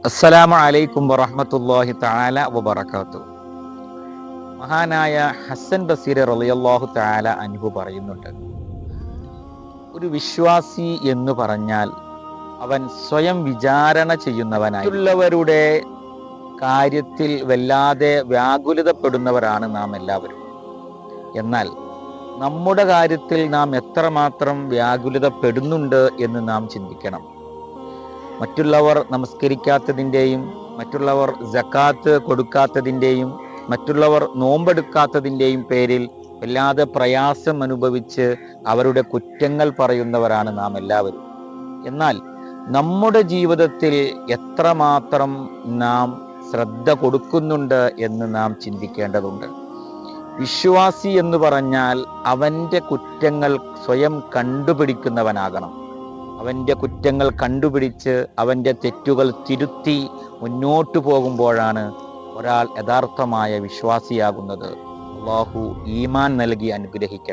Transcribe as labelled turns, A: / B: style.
A: അസ്സലാമു അലൈക്കും വറഹ്മത്തുള്ളാഹി തആല വബറകാതുഹു. മഹാനായ ഹസ്സൻ ബസീർ റളിയല്ലാഹു തആല അൻഹു പറയുന്നുണ്ട്, ഒരു വിശ്വാസി എന്ന് പറഞ്ഞാൽ അവൻ സ്വയം വിചാരണ ചെയ്യുന്നവനായി, മറ്റുള്ളവരുടെ കാര്യത്തിൽ വല്ലാതെ വ്യാകുലതപ്പെടുന്നവരാണ് നാം എല്ലാവരും. എന്നാൽ നമ്മുടെ കാര്യത്തിൽ നാം എത്രമാത്രം വ്യാകുലതപ്പെടുന്നുണ്ട് എന്ന് നാം ചിന്തിക്കണം. മറ്റുള്ളവർ നമസ്കരിക്കാത്തതിൻ്റെയും മറ്റുള്ളവർ സക്കാത്ത് കൊടുക്കാത്തതിൻ്റെയും മറ്റുള്ളവർ നോമ്പെടുക്കാത്തതിൻ്റെയും പേരിൽ വല്ലാതെ പ്രയാസം അനുഭവിച്ച് അവരുടെ കുറ്റങ്ങൾ പറയുന്നവരാണ് നാം എല്ലാവരും. എന്നാൽ നമ്മുടെ ജീവിതത്തിൽ എത്രമാത്രം നാം ശ്രദ്ധ കൊടുക്കുന്നുണ്ട് എന്ന് നാം ചിന്തിക്കേണ്ടതുണ്ട്. വിശ്വാസി എന്ന് പറഞ്ഞാൽ അവൻ്റെ കുറ്റങ്ങൾ സ്വയം കണ്ടുപിടിക്കുന്നവനാകണം. അവൻ്റെ കുറ്റങ്ങൾ കണ്ടുപിടിച്ച് അവൻ്റെ തെറ്റുകൾ തിരുത്തി മുന്നോട്ടു പോകുമ്പോഴാണ് ഒരാൾ യഥാർത്ഥമായ വിശ്വാസിയാകുന്നത്. അല്ലാഹു ഈമാൻ നൽകി അനുഗ്രഹിക്കട്ടെ.